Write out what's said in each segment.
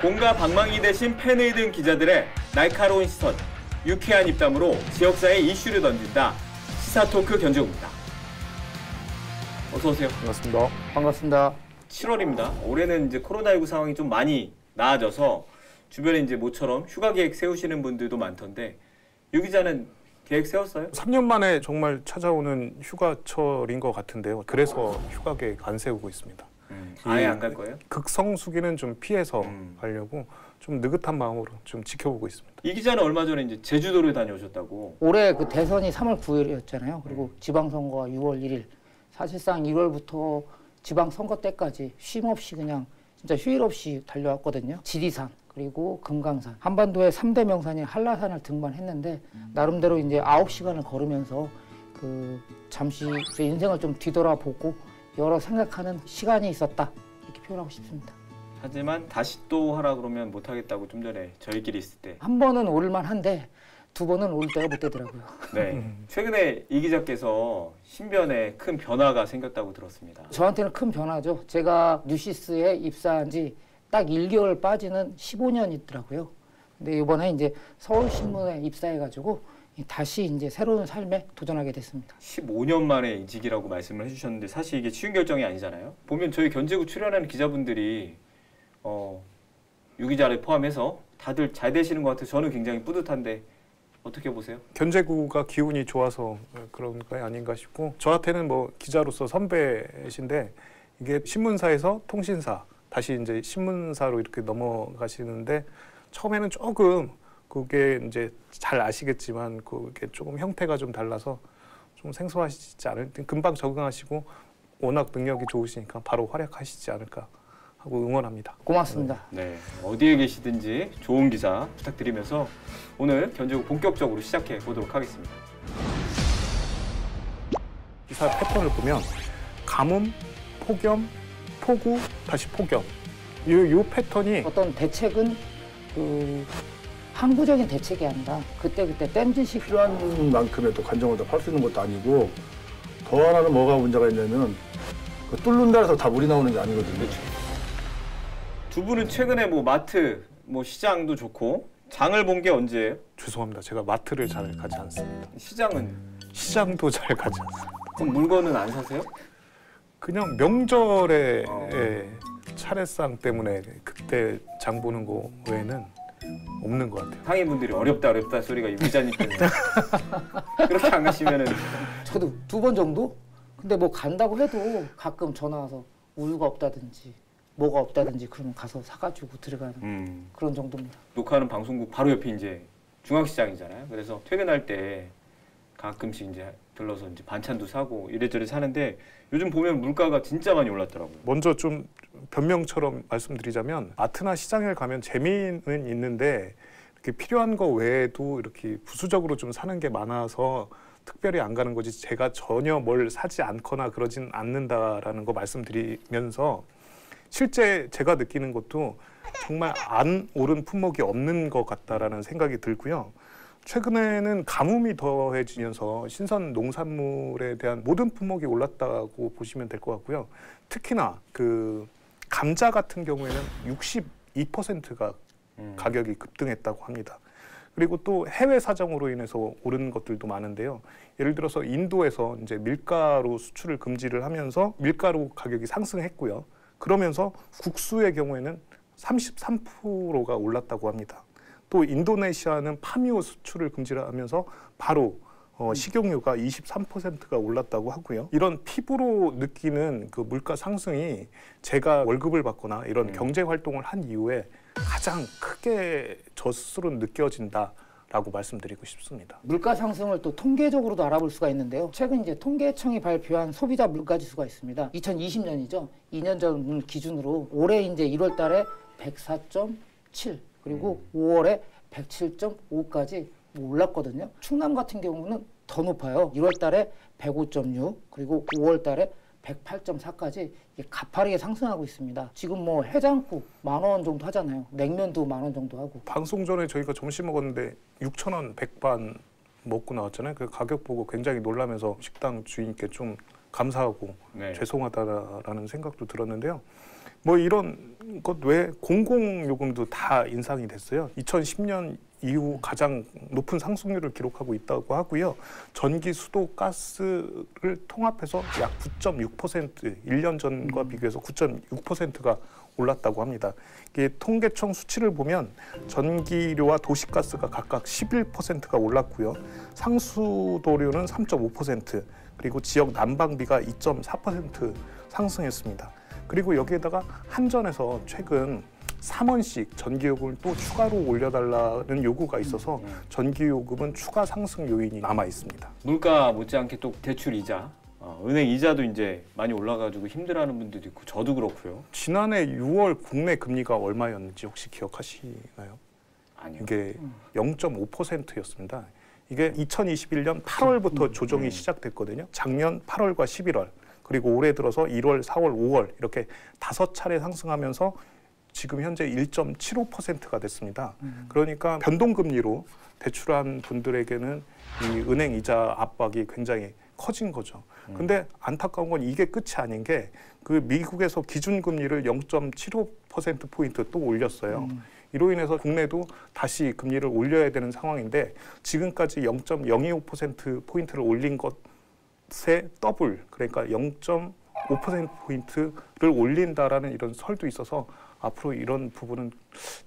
공과 방망이 대신 펜을 든 기자들의 날카로운 시선, 유쾌한 입담으로 지역사회 이슈를 던진다. 시사토크 견제구입니다. 어서 오세요. 반갑습니다. 반갑습니다. 7월입니다. 올해는 이제 코로나19 상황이 좀 많이 나아져서 주변에 이제 모처럼 휴가 계획 세우시는 분들도 많던데 유 기자는 계획 세웠어요? 3년 만에 정말 찾아오는 휴가철인 것 같은데요. 그래서 휴가 계획 안 세우고 있습니다. 아예 안 갈 거예요? 극성수기는 좀 피해서 가려고 좀 느긋한 마음으로 좀 지켜보고 있습니다. 이 기자는 얼마 전에 이제 제주도를 다녀오셨다고. 올해 그 대선이 3월 9일이었잖아요. 그리고 지방선거가 6월 1일. 사실상 1월부터 지방선거 때까지 쉼 없이 그냥 진짜 휴일 없이 달려왔거든요. 지리산 그리고 금강산. 한반도의 3대 명산인 한라산을 등반했는데 나름대로 이제 9시간을 걸으면서 그 잠시 제 인생을 좀 뒤돌아보고 여러 생각하는 시간이 있었다. 이렇게 표현하고 싶습니다. 하지만 다시 또 하라 그러면 못 하겠다고 좀 전에 저희끼리 있을 때. 한 번은 오를만 한데 두 번은 올 때가 못 되더라고요. 네. 최근에 이 기자께서 신변에 큰 변화가 생겼다고 들었습니다. 저한테는 큰 변화죠. 제가 뉴시스에 입사한 지 딱 1개월 빠지는 15년이 있더라고요. 근데 이번에 이제 서울신문에 입사해가지고 다시 이제 새로운 삶에 도전하게 됐습니다. 15년 만에 이직이라고 말씀을 해주셨는데 사실 이게 쉬운 결정이 아니잖아요. 보면 저희 견제구 출연하는 기자분들이 유 기자를 포함해서 다들 잘 되시는 것 같아서 저는 굉장히 뿌듯한데 어떻게 보세요? 견제구가 기운이 좋아서 그런 거 아닌가 싶고 저한테는 뭐 기자로서 선배이신데 이게 신문사에서 통신사 다시 이제 신문사로 이렇게 넘어가시는데 처음에는 조금 그게 이제 잘 아시겠지만 그게 조금 형태가 좀 달라서 좀 생소하시지 않을 때 금방 적응하시고 워낙 능력이 좋으시니까 바로 활약하시지 않을까 하고 응원합니다. 고맙습니다. 네, 어디에 계시든지 좋은 기사 부탁드리면서 오늘 견제구 본격적으로 시작해 보도록 하겠습니다. 기사 패턴을 보면 가뭄, 폭염, 폭우, 다시 폭염. 요 패턴이 어떤 대책은 그 항구적인 대책이 아니라 그때그때 땜짓이 필요한 만큼의 또 관정을 다 팔 수 있는 것도 아니고 더 하나는 뭐가 문제가 있냐면 그 뚫는다 해서 다 물이 나오는 게 아니거든요. 두 분은 최근에 뭐 마트, 뭐 시장도 좋고 장을 본 게 언제예요? 죄송합니다. 제가 마트를 잘 가지 않습니다. 시장도 잘 가지 않습니다. 그럼 물건은 안 사세요? 그냥 명절에 차례상 때문에 그때 장 보는 거 외에는 없는 것 같아요. 상인분들이 어렵다 소리가 유 기자님 때문에 그렇게 안 가시면은 저도 2번 정도? 근데 뭐 간다고 해도 가끔 전화 와서 우유가 없다든지 뭐가 없다든지 그러면 가서 사가지고 들어가는 그런 정도입니다. 녹화하는 방송국 바로 옆이 이제 중앙시장이잖아요. 그래서 퇴근할 때 가끔씩 이제 들러서 이제 반찬도 사고 이래저래 사는데 요즘 보면 물가가 진짜 많이 올랐더라고요. 먼저 좀 변명처럼 말씀드리자면 마트나 시장에 가면 재미는 있는데 이렇게 필요한 거 외에도 이렇게 부수적으로 좀 사는 게 많아서 특별히 안 가는 거지 제가 전혀 뭘 사지 않거나 그러진 않는다라는 거 말씀드리면서 실제 제가 느끼는 것도 정말 안 오른 품목이 없는 것 같다라는 생각이 들고요. 최근에는 가뭄이 더해지면서 신선 농산물에 대한 모든 품목이 올랐다고 보시면 될 것 같고요. 특히나 그 감자 같은 경우에는 62%가 가격이 급등했다고 합니다. 그리고 또 해외 사정으로 인해서 오른 것들도 많은데요. 예를 들어서 인도에서 이제 밀가루 수출을 금지를 하면서 밀가루 가격이 상승했고요. 그러면서 국수의 경우에는 33%가 올랐다고 합니다. 또 인도네시아는 파미오 수출을 금지를 하면서 바로 식용유가 23%가 올랐다고 하고요. 이런 피부로 느끼는 그 물가 상승이 제가 월급을 받거나 이런 경제 활동을 한 이후에 가장 크게 저 스스로 느껴진다라고 말씀드리고 싶습니다. 물가 상승을 또 통계적으로도 알아볼 수가 있는데요. 최근 이제 통계청이 발표한 소비자 물가 지수가 있습니다. 2020년이죠. 2년 전 기준으로 올해 이제 1월 달에 104.7 그리고 5월에 107.5까지 올랐거든요. 충남 같은 경우는 더 높아요. 1월 달에 105.6 그리고 5월 달에 108.4까지 가파르게 상승하고 있습니다. 지금 뭐 해장국 10,000원 정도 하잖아요. 냉면도 10,000원 정도 하고. 방송 전에 저희가 점심 먹었는데 6,000원 백반 먹고 나왔잖아요. 그 가격 보고 굉장히 놀라면서 식당 주인께 좀 감사하고 죄송하다라는 생각도 들었는데요. 뭐 이런 것 외에 공공요금도 다 인상이 됐어요. 2010년 이후 가장 높은 상승률을 기록하고 있다고 하고요. 전기, 수도, 가스를 통합해서 약 9.6%, 1년 전과 비교해서 9.6%가 올랐다고 합니다. 이게 통계청 수치를 보면 전기료와 도시가스가 각각 11%가 올랐고요. 상수도료는 3.5%, 그리고 지역 난방비가 2.4% 상승했습니다. 그리고 여기에다가 한전에서 최근 3원씩 전기요금을 또 추가로 올려달라는 요구가 있어서 전기요금은 추가 상승 요인이 남아 있습니다. 물가 못지않게 또 대출 이자, 은행 이자도 이제 많이 올라가지고 힘들어하는 분들도 있고 저도 그렇고요. 지난해 6월 국내 금리가 얼마였는지 혹시 기억하시나요? 아니요. 이게 0.5%였습니다. 이게 2021년 8월부터 조정이 시작됐거든요. 작년 8월과 11월, 그리고 올해 들어서 1월, 4월, 5월 이렇게 5차례 상승하면서 지금 현재 1.75%가 됐습니다. 그러니까 변동금리로 대출한 분들에게는 이 은행 이자 압박이 굉장히 커진 거죠. 근데 안타까운 건 이게 끝이 아닌 게 그 미국에서 기준금리를 0.75%포인트 또 올렸어요. 이로 인해서 국내도 다시 금리를 올려야 되는 상황인데 지금까지 0.025%포인트를 올린 것의 더블, 그러니까 0.5%포인트를 올린다라는 이런 설도 있어서 앞으로 이런 부분은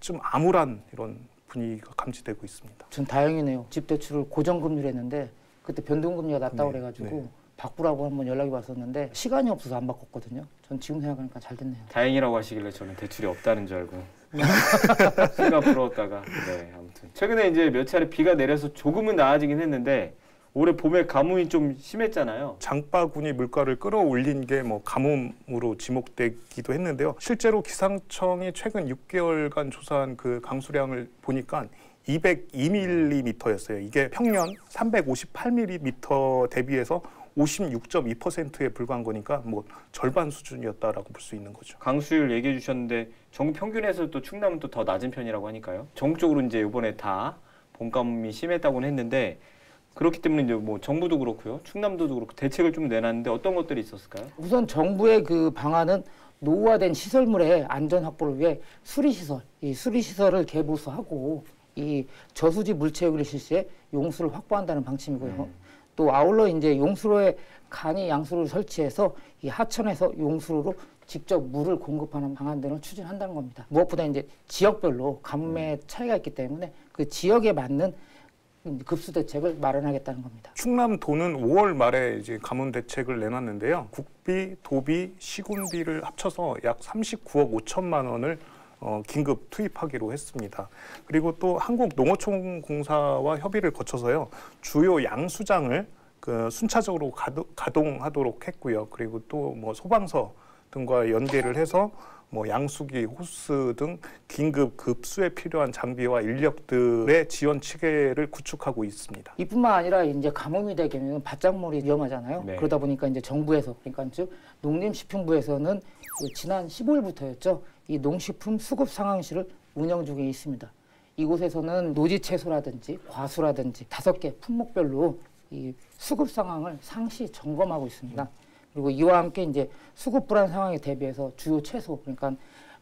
좀 암울한 이런 분위기가 감지되고 있습니다. 전 다행이네요. 집 대출을 고정금리로 했는데 그때 변동금리가 낮다고 그래가지고 바꾸라고 한번 연락이 왔었는데 시간이 없어서 안 바꿨거든요. 전 지금 생각하니까 잘 됐네요. 다행이라고 하시길래 저는 대출이 없다는 줄 알고 순간 부러웠다가 네, 아무튼 최근에 이제 몇 차례 비가 내려서 조금은 나아지긴 했는데 올해 봄에 가뭄이 좀 심했잖아요. 장바구니 물가를 끌어올린 게 뭐 가뭄으로 지목되기도 했는데요. 실제로 기상청이 최근 6개월간 조사한 그 강수량을 보니까 202mm였어요. 이게 평년 358mm 대비해서 56.2%에 불과한 거니까 뭐 절반 수준이었다라고 볼 수 있는 거죠. 강수율 얘기해 주셨는데 전국 평균에서 또 충남은 또 더 낮은 편이라고 하니까요. 전국적으로 이제 이번에 다 봄가뭄이 심했다고는 했는데 그렇기 때문에 이제 뭐 정부도 그렇고요, 충남도도 그렇고 대책을 좀 내놨는데 어떤 것들이 있었을까요? 우선 정부의 그 방안은 노후화된 시설물의 안전 확보를 위해 수리시설, 이 수리시설을 개보수하고 이 저수지 물체육을 실시해 용수를 확보한다는 방침이고요. 또 아울러 이제 용수로에 간이 양수를 설치해서 이 하천에서 용수로로 직접 물을 공급하는 방안 등을 추진한다는 겁니다. 무엇보다 이제 지역별로 가뭄의 차이가 있기 때문에 그 지역에 맞는 급수 대책을 마련하겠다는 겁니다. 충남도는 5월 말에 이제 가뭄 대책을 내놨는데요. 국비, 도비, 시군비를 합쳐서 약 39억 5천만 원을 긴급 투입하기로 했습니다. 그리고 또 한국농어촌공사와 협의를 거쳐서요, 주요 양수장을 그 순차적으로 가동하도록 했고요. 그리고 또 뭐 소방서 등과 연계를 해서 뭐 양수기, 호스 등 긴급 급수에 필요한 장비와 인력들의 지원 체계를 구축하고 있습니다. 이뿐만 아니라 이제 가뭄이 되면 바짝물이 위험하잖아요. 네. 그러다 보니까 이제 정부에서, 그러니까 즉 농림식품부에서는 지난 15일부터였죠. 이 농식품 수급 상황실을 운영 중에 있습니다. 이곳에서는 노지 채소라든지 과수라든지 5개 품목별로 이 수급 상황을 상시 점검하고 있습니다. 그리고 이와 함께 이제 수급 불안 상황에 대비해서 주요 채소, 그러니까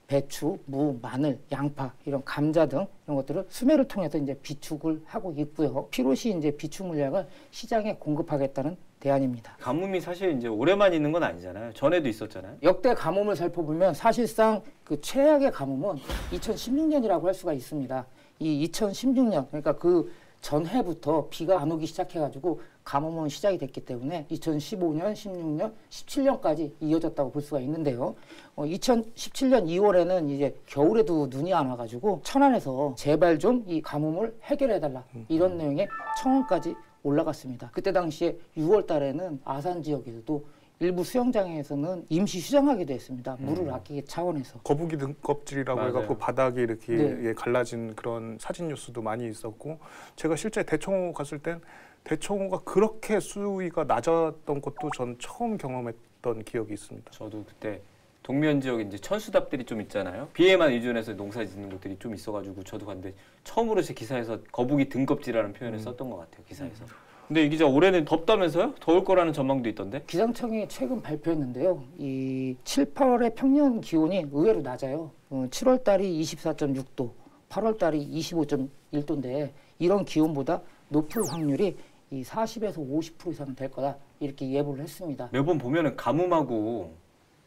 배추, 무, 마늘, 양파, 이런 감자 등 이런 것들을 수매를 통해서 이제 비축을 하고 있고요. 필요시 이제 비축 물량을 시장에 공급하겠다는 대안입니다. 가뭄이 사실 이제 올해만 있는 건 아니잖아요. 전에도 있었잖아요. 역대 가뭄을 살펴보면 사실상 그 최악의 가뭄은 2016년이라고 할 수가 있습니다. 이 2016년, 그러니까 그 전해부터 비가 안 오기 시작해가지고 가뭄은 시작이 됐기 때문에 2015년, 16년, 17년까지 이어졌다고 볼 수가 있는데요. 2017년 2월에는 이제 겨울에도 눈이 안 와가지고 천안에서 제발 좀 이 가뭄을 해결해달라 이런 내용의 청원까지 올라갔습니다. 그때 당시에 6월 달에는 아산 지역에서도 일부 수영장에서는 임시 휴장하기도 했습니다. 물을 아끼기 차원에서. 거북이 등껍질이라고 맞아요. 해갖고 바닥이 이렇게 네. 갈라진 그런 사진 뉴스도 많이 있었고, 제가 실제 대청호 갔을 땐 대청호가 그렇게 수위가 낮았던 것도 전 처음 경험했던 기억이 있습니다. 저도 그때 동면 지역에 이제 천수답들이 좀 있잖아요. 비에만 의존해서 농사 짓는 곳들이 좀 있어가지고 저도 갔는데 처음으로 제 기사에서 거북이 등껍질이라는 표현을 썼던 것 같아요. 기사에서. 근데 이 기자 올해는 덥다면서요? 더울 거라는 전망도 있던데? 기상청이 최근 발표했는데요. 이 7, 8월의 평년 기온이 의외로 낮아요. 7월 달이 24.6도, 8월 달이 25.1도인데 이런 기온보다 높을 확률이 이 40에서 50% 이상 될 거다 이렇게 예보를 했습니다. 매번 보면은 가뭄하고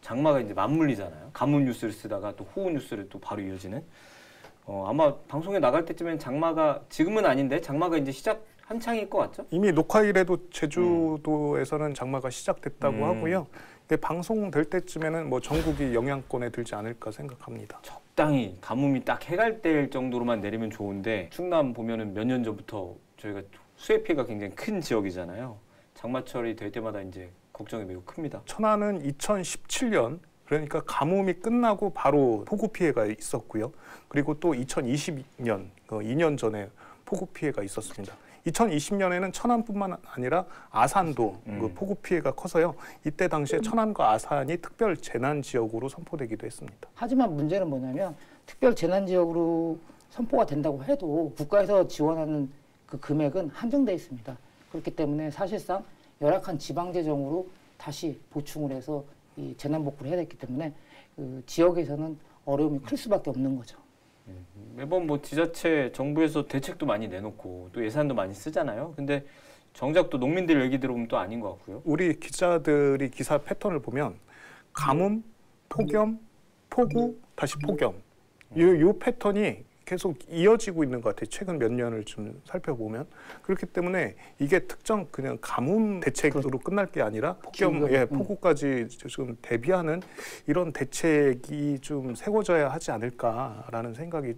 장마가 이제 맞물리잖아요. 가뭄 뉴스를 쓰다가 또 호우 뉴스를 또 바로 이어지는. 아마 방송에 나갈 때쯤엔 장마가 지금은 아닌데 장마가 이제 시작 한창일 것 같죠? 이미 녹화일에도 제주도에서는 장마가 시작됐다고 하고요. 근데 방송될 때쯤에는 뭐 전국이 영향권에 들지 않을까 생각합니다. 적당히 가뭄이 딱 해갈 때일 정도로만 내리면 좋은데 충남 보면은 몇 년 전부터 저희가 수해 피해가 굉장히 큰 지역이잖아요. 장마철이 될 때마다 이제 걱정이 매우 큽니다. 천안은 2017년 그러니까 가뭄이 끝나고 바로 폭우 피해가 있었고요. 그리고 또 2022년 2년 전에 폭우 피해가 있었습니다. 2020년에는 천안뿐만 아니라 아산도 그 폭우 피해가 커서요. 이때 당시에 천안과 아산이 특별 재난 지역으로 선포되기도 했습니다. 하지만 문제는 뭐냐면 특별 재난 지역으로 선포가 된다고 해도 국가에서 지원하는 그 금액은 한정돼 있습니다. 그렇기 때문에 사실상 열악한 지방 재정으로 다시 보충을 해서 이 재난 복구를 해야 됐기 때문에 그 지역에서는 어려움이 클 수밖에 없는 거죠. 매번 뭐 지자체 정부에서 대책도 많이 내놓고 또 예산도 많이 쓰잖아요. 근데 정작 또 농민들 얘기 들어보면 또 아닌 것 같고요. 우리 기자들이 기사 패턴을 보면 가뭄, 폭염, 폭우, 다시 폭염 이 패턴이 계속 이어지고 있는 것 같아요. 최근 몇 년을 좀 살펴보면. 그렇기 때문에 이게 특정 그냥 가뭄 대책으로 끝날 게 아니라 폭염, 폭우까지 좀 대비하는 이런 대책이 좀 세워져야 하지 않을까라는 생각을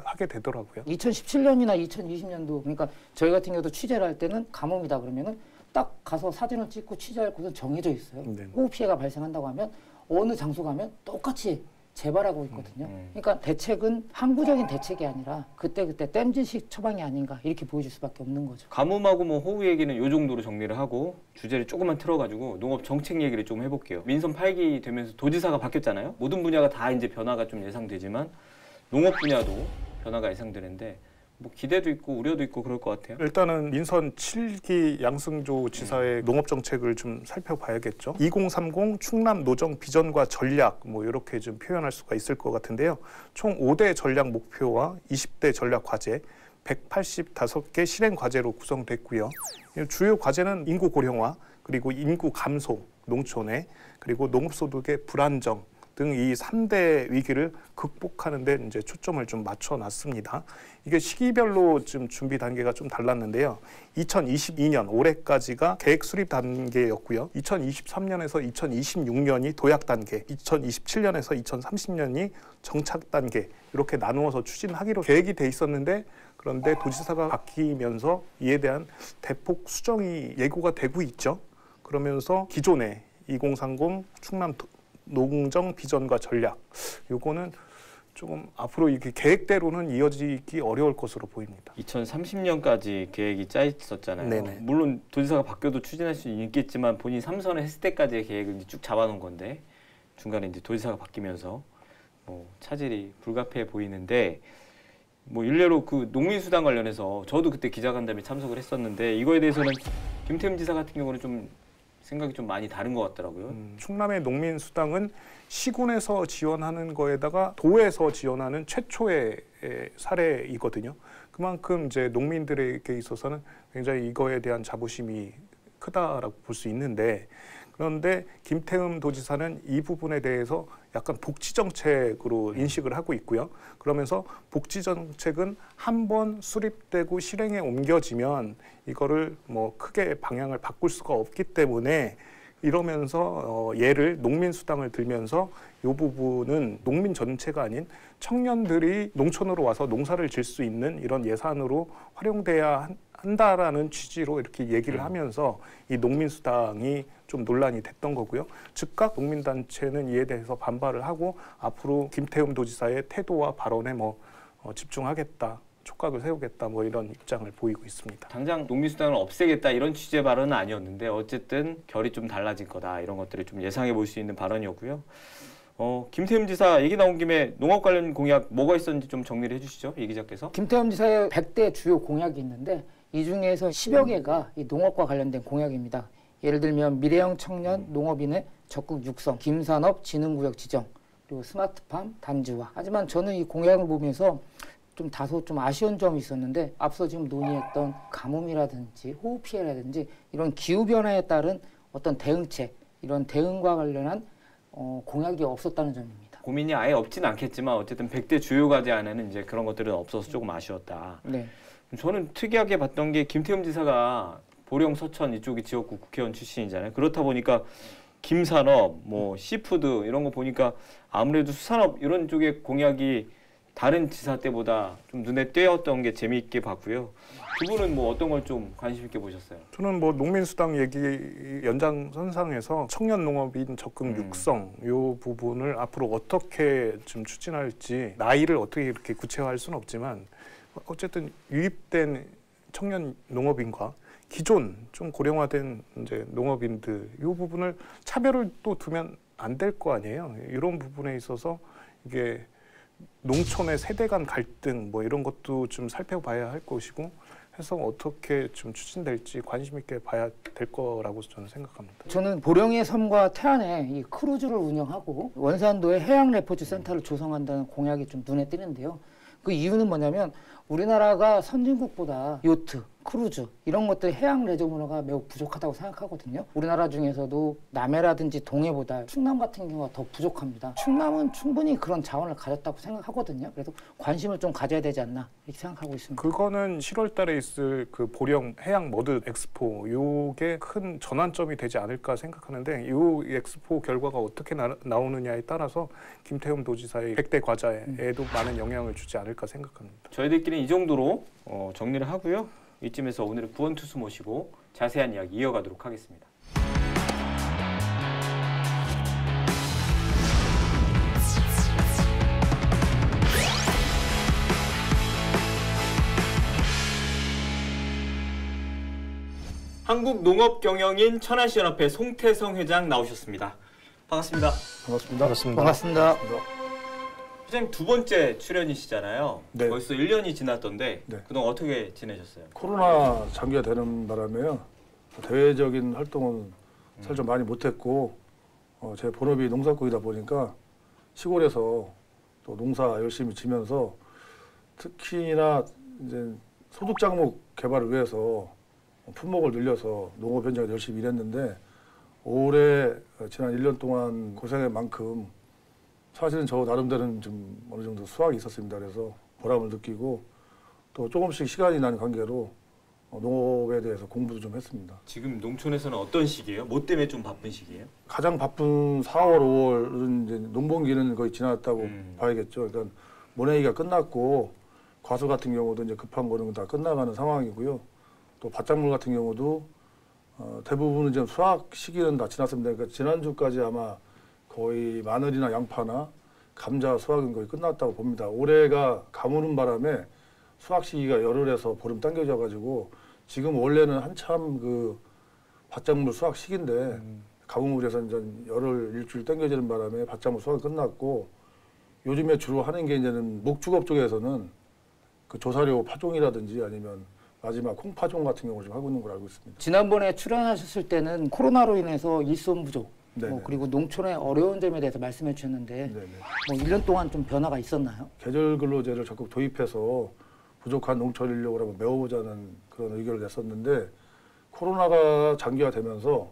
하게 되더라고요. 2017년이나 2020년도 그러니까 저희 같은 경우도 취재를 할 때는 가뭄이다 그러면은 딱 가서 사진을 찍고 취재할 곳은 정해져 있어요. 네. 호우 피해가 발생한다고 하면 어느 장소 가면 똑같이 재발하고 있거든요. 그러니까 대책은 항구적인 대책이 아니라 그때그때 땜질식 처방이 아닌가 이렇게 보여줄 수밖에 없는 거죠. 가뭄하고 뭐 호우 얘기는 이 정도로 정리를 하고 주제를 조금만 틀어가지고 농업 정책 얘기를 좀 해볼게요. 민선 8기 되면서 도지사가 바뀌었잖아요. 모든 분야가 다 이제 변화가 좀 예상되지만 농업 분야도 변화가 예상되는데 뭐 기대도 있고 우려도 있고 그럴 것 같아요. 일단은 민선 7기 양승조 지사의 농업 정책을 좀 살펴봐야겠죠. 2030 충남 노정 비전과 전략 뭐 이렇게 좀 표현할 수가 있을 것 같은데요. 총 5대 전략 목표와 20대 전략 과제 185개 실행 과제로 구성됐고요. 주요 과제는 인구 고령화, 그리고 인구 감소, 농촌의 그리고 농업소득의 불안정 등 이 3대 위기를 극복하는 데 이제 초점을 좀 맞춰 놨습니다. 이게 시기별로 좀 준비 단계가 좀 달랐는데요. 2022년 올해까지가 계획 수립 단계였고요. 2023년에서 2026년이 도약 단계, 2027년에서 2030년이 정착 단계 이렇게 나누어서 추진하기로 계획이 돼 있었는데 그런데 도지사가 바뀌면서 이에 대한 대폭 수정이 예고가 되고 있죠. 그러면서 기존의 2030 충남 농정 비전과 전략 요거는 조금 앞으로 이렇게 계획대로는 이어지기 어려울 것으로 보입니다. 2030년까지 계획이 짜 있었잖아요. 네네. 물론 도지사가 바뀌어도 추진할 수 있겠지만 본인이 3선을 했을 때까지의 계획을 이제 쭉 잡아놓은 건데 중간에 이제 도지사가 바뀌면서 뭐 차질이 불가피해 보이는데 뭐 일례로 그 농민수당 관련해서 저도 그때 기자간담회 참석을 했었는데 이거에 대해서는 김태흠 지사 같은 경우는 좀 생각이 좀 많이 다른 것 같더라고요. 충남의 농민수당은 시군에서 지원하는 거에다가 도에서 지원하는 최초의 사례이거든요. 그만큼 이제 농민들에게 있어서는 굉장히 이거에 대한 자부심이 크다라고 볼 수 있는데 그런데 김태흠 도지사는 이 부분에 대해서 약간 복지 정책으로 인식을 하고 있고요. 그러면서 복지 정책은 한번 수립되고 실행에 옮겨지면 이거를 뭐 크게 방향을 바꿀 수가 없기 때문에 이러면서 예를 농민수당을 들면서 이 부분은 농민 전체가 아닌 청년들이 농촌으로 와서 농사를 질 수 있는 이런 예산으로 활용돼야 한다라는 취지로 이렇게 얘기를 하면서 이 농민수당이 좀 논란이 됐던 거고요. 즉각 농민단체는 이에 대해서 반발을 하고 앞으로 김태흠 도지사의 태도와 발언에 집중하겠다. 촉각을 세우겠다 뭐 이런 입장을 보이고 있습니다. 당장 농민수당을 없애겠다 이런 취지의 발언은 아니었는데 어쨌든 결이 좀 달라질 거다 이런 것들을 좀 예상해 볼 수 있는 발언이었고요. 김태흠 지사 얘기 나온 김에 농업 관련 공약 뭐가 있었는지 좀 정리를 해주시죠. 이 기자께서. 김태흠 지사의 100대 주요 공약이 있는데 이 중에서 10여 개가 이 농업과 관련된 공약입니다. 예를 들면 미래형 청년 농업인의 적극 육성, 김산업 진흥구역 지정, 그리고 스마트팜 단지화. 하지만 저는 이 공약을 보면서 좀 다소 좀 아쉬운 점이 있었는데 앞서 지금 논의했던 가뭄이라든지 호우 피해라든지 이런 기후 변화에 따른 어떤 대응책, 이런 대응과 관련한 공약이 없었다는 점입니다. 고민이 아예 없진 않겠지만 어쨌든 100대 주요 과제 안에는 이제 그런 것들은 없어서 조금 아쉬웠다. 네. 저는 특이하게 봤던 게 김태흠 지사가 보령, 서천 이쪽이 지역구 국회의원 출신이잖아요. 그렇다 보니까 김산업, 뭐 시푸드 이런 거 보니까 아무래도 수산업 이런 쪽의 공약이 다른 지사 때보다 좀 눈에 띄었던 게 재미있게 봤고요. 두 분은 뭐 어떤 걸 좀 관심 있게 보셨어요? 저는 뭐 농민수당 얘기 연장선상에서 청년 농업인 적극 육성 요 부분을 앞으로 어떻게 좀 추진할지 나이를 어떻게 이렇게 구체화할 수는 없지만 어쨌든 유입된 청년 농업인과 기존 좀 고령화된 이제 농업인들 이 부분을 차별을 또 두면 안 될 거 아니에요. 이런 부분에 있어서 이게 농촌의 세대 간 갈등 뭐 이런 것도 좀 살펴봐야 할 것이고 해서 어떻게 좀 추진될지 관심 있게 봐야 될 거라고 저는 생각합니다. 저는 보령의 섬과 태안에 이 크루즈를 운영하고 원산도에 해양 레포츠 센터를 조성한다는 공약이 좀 눈에 띄는데요. 그 이유는 뭐냐면 우리나라가 선진국보다 요트, 크루즈 이런 것들 해양 레저 문화가 매우 부족하다고 생각하거든요. 우리나라 중에서도 남해라든지 동해보다 충남 같은 경우가 더 부족합니다. 충남은 충분히 그런 자원을 가졌다고 생각하거든요. 그래서 관심을 좀 가져야 되지 않나 이렇게 생각하고 있습니다. 그거는 10월 달에 있을 그 보령 해양 머드 엑스포 요게 큰 전환점이 되지 않을까 생각하는데 요 엑스포 결과가 어떻게 나오느냐에 따라서 김태흠 도지사의 100대 과제에도 많은 영향을 주지 않을까 생각합니다. 저희들끼리 이 정도로 정리를 하고요. 이쯤에서 오늘의 구원투수 모시고 자세한 이야기 이어가도록 하겠습니다. 한국농업경영인 천안시연합회 송태성 회장 나오셨습니다. 반갑습니다. 반갑습니다. 반갑습니다. 회장님 두 번째 출연이시잖아요. 네. 벌써 1년이 지났던데 네. 그동안 어떻게 지내셨어요? 코로나 장기화 되는 바람에요. 대외적인 활동은 사실 좀 많이 못했고 제 본업이 농사꾼이다 보니까 시골에서 또 농사 열심히 지면서 특히나 이제 소득 작목 개발을 위해서 품목을 늘려서 농업 현장에 열심히 일했는데 올해 지난 1년 동안 고생한 만큼 사실은 저 나름대로는 좀 어느 정도 수확이 있었습니다. 그래서 보람을 느끼고 또 조금씩 시간이 나는 관계로 농업에 대해서 공부도 좀 했습니다. 지금 농촌에서는 어떤 시기예요? 뭐 때문에 좀 바쁜 시기예요? 가장 바쁜 4월, 5월은 이제 농번기는 거의 지났다고 봐야겠죠. 일단 모내기가 끝났고 과수 같은 경우도 이제 급한 거는 다 끝나가는 상황이고요. 또 밭작물 같은 경우도 대부분 이제 수확 시기는 다 지났습니다. 그러니까 지난주까지 아마 거의 마늘이나 양파나 감자 수확은 거의 끝났다고 봅니다. 올해가 가뭄 오는 바람에 수확 시기가 열흘에서 보름 당겨져 가지고 지금 원래는 한참 그 밭작물 수확 시기인데 가뭄으로 해서 이제 열흘 일주일 당겨지는 바람에 밭작물 수확이 끝났고 요즘에 주로 하는 게 이제는 목축업 쪽에서는 그 조사료 파종이라든지 아니면 마지막 콩파종 같은 경우를 좀 하고 있는 걸 알고 있습니다. 지난번에 출연하셨을 때는 코로나로 인해서 일손 부족 그리고 농촌의 어려운 점에 대해서 말씀해 주셨는데 네네. 뭐 1년 동안 좀 변화가 있었나요? 계절 근로제를 적극 도입해서 부족한 농촌 인력을 한번 메워보자는 그런 의견을 냈었는데 코로나가 장기화되면서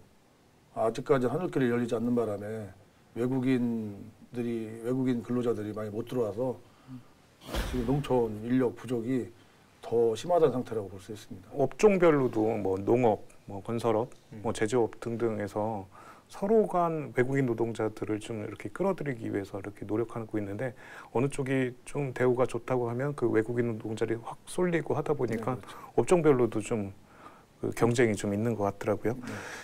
아직까지 하늘길이 열리지 않는 바람에 외국인 근로자들이 많이 못 들어와서 지금 농촌 인력 부족이 더 심하다는 상태라고 볼 수 있습니다. 업종별로도 뭐 농업, 뭐 건설업, 뭐 제조업 등등에서 서로 간 외국인 노동자들을 좀 이렇게 끌어들이기 위해서 이렇게 노력하고 있는데 어느 쪽이 좀 대우가 좋다고 하면 그 외국인 노동자들이 확 쏠리고 하다 보니까 네, 그렇죠. 업종별로도 좀 그 경쟁이 좀 있는 것 같더라고요.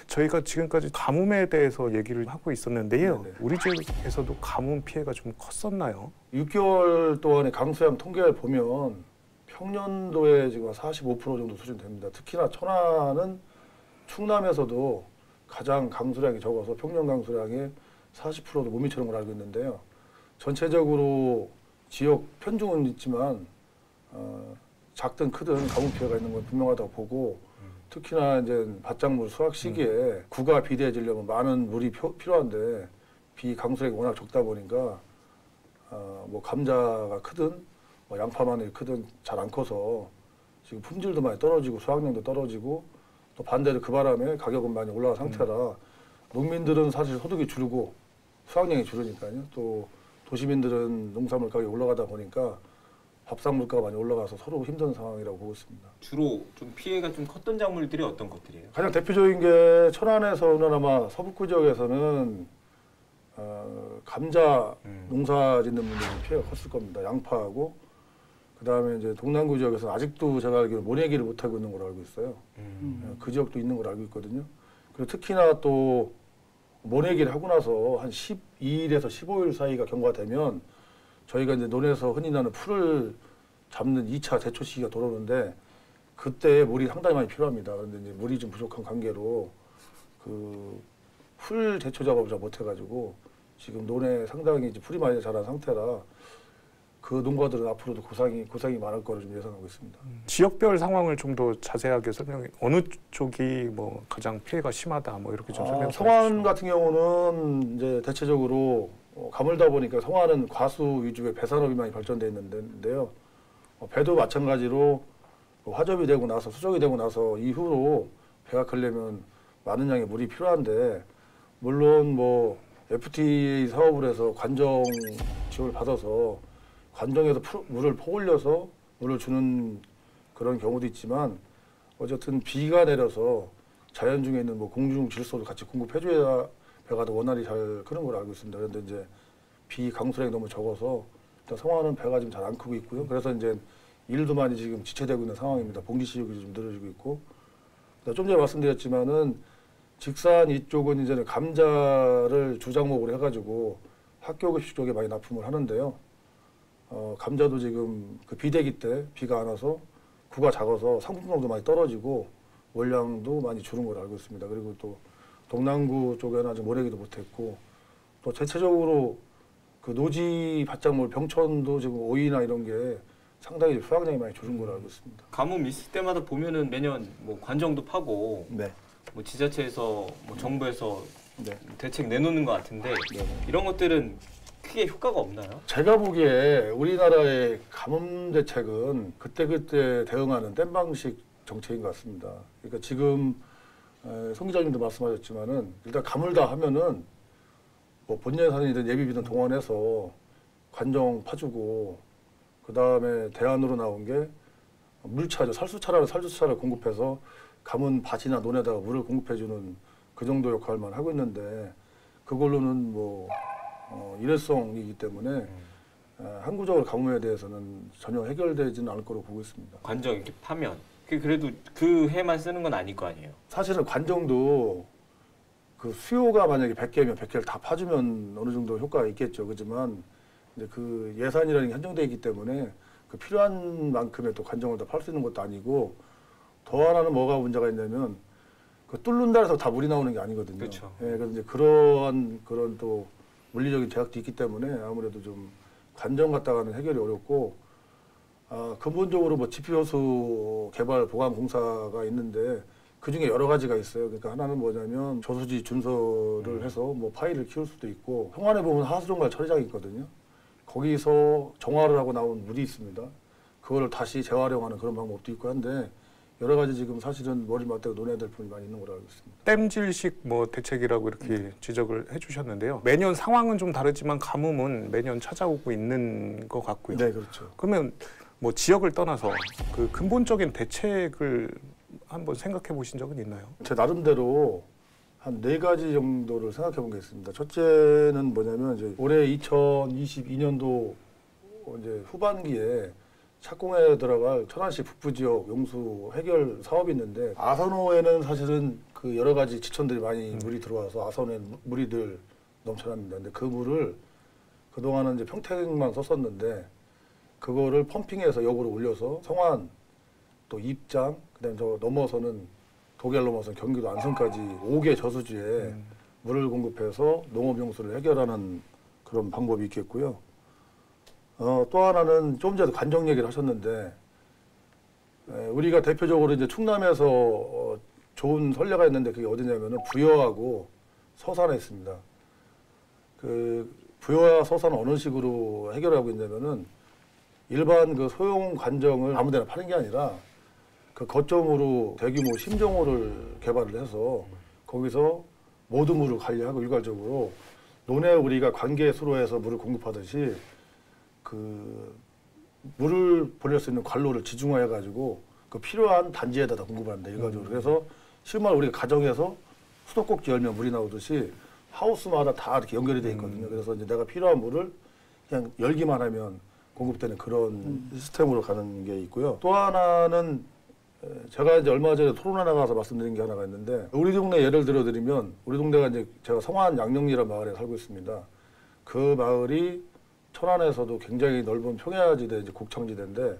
저희가 지금까지 가뭄에 대해서 얘기를 하고 있었는데요. 네네. 우리 지역에서도 가뭄 피해가 좀 컸었나요? 6개월 동안의 강수량 통계를 보면 평년도에 지금 45% 정도 수준 됩니다. 특히나 천안은 충남에서도 가장 강수량이 적어서 평년 강수량의 40%도 못 미치는 걸 알고 있는데요. 전체적으로 지역 편중은 있지만 작든 크든 가뭄 피해가 있는 건 분명하다고 보고 특히나 이제 밭작물 수확 시기에 구가 비대해지려면 많은 물이 필요한데 비 강수량이 워낙 적다 보니까 뭐 감자가 크든 뭐 양파 마늘이 크든 잘 안 커서 지금 품질도 많이 떨어지고 수확량도 떨어지고 또 반대로 그 바람에 가격은 많이 올라간 상태라 농민들은 사실 소득이 줄고 수확량이 줄으니까요. 또 도시민들은 농산물 가격이 올라가다 보니까 밥상 물가가 많이 올라가서 서로 힘든 상황이라고 보고 있습니다. 주로 좀 피해가 좀 컸던 작물들이 어떤 것들이에요? 가장 대표적인 게 천안에서는 아마 서북부 지역에서는 감자 농사 짓는 분들이 피해가 컸을 겁니다. 양파하고 그다음에 이제 동남구 지역에서 아직도 제가 알기로 모내기를 못 하고 있는 걸로 알고 있어요. 그 지역도 있는 걸로 알고 있거든요. 그리고 특히나 또 모내기를 하고 나서 한 12일에서 15일 사이가 경과가 되면 저희가 이제 논에서 흔히 나는 풀을 잡는 2차 제초 시기가 돌아오는데 그때 물이 상당히 많이 필요합니다. 그런데 이제 물이 좀 부족한 관계로 그 풀 제초 작업을 잘 못해가지고 지금 논에 상당히 이제 풀이 많이 자란 상태라 그 농가들은 앞으로도 고생이 많을 거로 좀 예상하고 있습니다. 지역별 상황을 좀 더 자세하게 설명해. 어느 쪽이 뭐 가장 피해가 심하다 뭐 이렇게 좀 설명. 성안 같은 경우는 이제 대체적으로 가물다 보니까 성안은 과수 위주의 배산업이 많이 발전돼 있는데요. 배도 마찬가지로 화접이 되고 나서 수족이 되고 나서 이후로 배가 크려면 많은 양의 물이 필요한데 물론 뭐 FTA 사업을 해서 관정 지원을 받아서 관정에서 물을 퍼올려서 물을 주는 그런 경우도 있지만 어쨌든 비가 내려서 자연 중에 있는 뭐 공중 질소도 같이 공급해줘야 배가 더 원활히 잘 크는 걸로 알고 있습니다. 그런데 이제 비 강수량이 너무 적어서 일단 성안은 배가 지금 잘 안 크고 있고요. 그래서 이제 일도 많이 지금 지체되고 있는 상황입니다. 봉지 시력이 좀 늘어지고 있고 좀 전에 말씀드렸지만은 직산 이쪽은 이제는 감자를 주작목으로 해가지고 학교 급식 쪽에 많이 납품을 하는데요. 감자도 지금 그 비대기 때 비가 안 와서 구가 작아서 상품성도 많이 떨어지고 원량도 많이 줄은 걸로 알고 있습니다. 그리고 또 동남구 쪽에는 아직 모내기도 못했고 또 전체적으로 그 노지 밭작물 병천도 지금 오이나 이런 게 상당히 수확량이 많이 줄은 걸로 알고 있습니다. 가뭄 있을 때마다 보면은 매년 뭐 관정도 파고 네. 뭐 지자체에서 뭐 정부에서 네. 대책 내놓는 것 같은데 이런 것들은 크게 효과가 없나요? 제가 보기에 우리나라의 가뭄 대책은 그때그때 대응하는 땜방식 정책인 것 같습니다. 그러니까 지금 송 기자님도 말씀하셨지만은 일단 가물다 하면은 뭐 본예산이든 예비비든 동원해서 관정 파주고 그 다음에 대안으로 나온 게 물차죠. 살수차라는 살수차를 공급해서 가문 밭이나 논에다가 물을 공급해주는 그 정도 역할만 하고 있는데 그걸로는 뭐 일회성이기 때문에 항구적으로 가뭄에 대해서는 전혀 해결되지는 않을 거로 보고 있습니다. 관정 이렇게 파면 그래도 그 해만 쓰는 건 아닐 거 아니에요? 사실은 관정도 그 수요가 만약에 100개면 100개를 다 파주면 어느 정도 효과가 있겠죠. 그렇지만 이제 그 예산이라는 게 한정되어 있기 때문에 그 필요한 만큼의 또 관정을 다 팔 수 있는 것도 아니고 더 하나는 뭐가 문제가 있냐면 그 뚫는다 해서 다 물이 나오는 게 아니거든요. 그렇죠. 예, 그래서 이제 그런 또 물리적인 제약도 있기 때문에 아무래도 좀 관정 갖다가는 해결이 어렵고 근본적으로 뭐 지표효수 개발 보강 공사가 있는데 그 중에 여러 가지가 있어요. 그러니까 하나는 뭐냐면 저수지 준설을 해서 뭐 파이를 키울 수도 있고 성안에 보면 하수종말 처리장이 있거든요. 거기서 정화를 하고 나온 물이 있습니다. 그거를 다시 재활용하는 그런 방법도 있고 한데 여러 가지 지금 사실은 머리 맞대고 논해야 될 부분이 많이 있는 걸로 알고 있습니다. 땜질식 뭐 대책이라고 이렇게 지적을 해주셨는데요. 매년 상황은 좀 다르지만 가뭄은 매년 찾아오고 있는 것 같고요. 네, 그렇죠. 그러면 뭐 지역을 떠나서 그 근본적인 대책을 한번 생각해 보신 적은 있나요? 제 나름대로 한 4가지 정도를 생각해 본 게 있습니다. 첫째는 뭐냐면 이제 올해 2022년도 이제 후반기에 착공에 들어갈 천안시 북부 지역 용수 해결 사업이 있는데 아선호에는 사실은 그 여러 가지 지천들이 많이 물이 들어와서 아선호에 물이 늘 넘쳐납니다. 근데 그 물을 그동안은 이제 평택만 썼었는데 그거를 펌핑해서 역으로 올려서 성안 또 입장 그다음에 저 넘어서는 독일 넘어서 경기도 안성까지 5개 저수지에 물을 공급해서 농업 용수를 해결하는 그런 방법이 있겠고요. 또 하나는 좀 전에 관정 얘기를 하셨는데 우리가 대표적으로 이제 충남에서 좋은 선례가 있는데 그게 어디냐면은 부여하고 서산에 있습니다. 그 부여와 서산은 어느 식으로 해결하고 있냐면은 일반 그 소형 관정을 아무데나 파는 게 아니라 그 거점으로 대규모 심정호를 개발을 해서 거기서 모든 물을 관리하고 일괄적으로 논에 우리가 관계 수로해서 물을 공급하듯이 그 물을 보낼 수 있는 관로를 지중화해 가지고 그 필요한 단지에다 다 공급한다 일괄적으로. 그래서 실말 우리가 가정에서 수도꼭지 열면 물이 나오듯이 하우스마다 다 이렇게 연결이 돼 있거든요. 그래서 이제 내가 필요한 물을 그냥 열기만 하면 공급되는 그런 시스템으로 가는 게 있고요. 또 하나는 제가 이제 얼마 전에 토론회 나가서 말씀드린 게 하나가 있는데 우리 동네 예를 들어드리면 우리 동네가 이제 제가 성안 양령리라는 마을에 살고 있습니다. 그 마을이 천안에서도 굉장히 넓은 평야지대 이제 곡창지대인데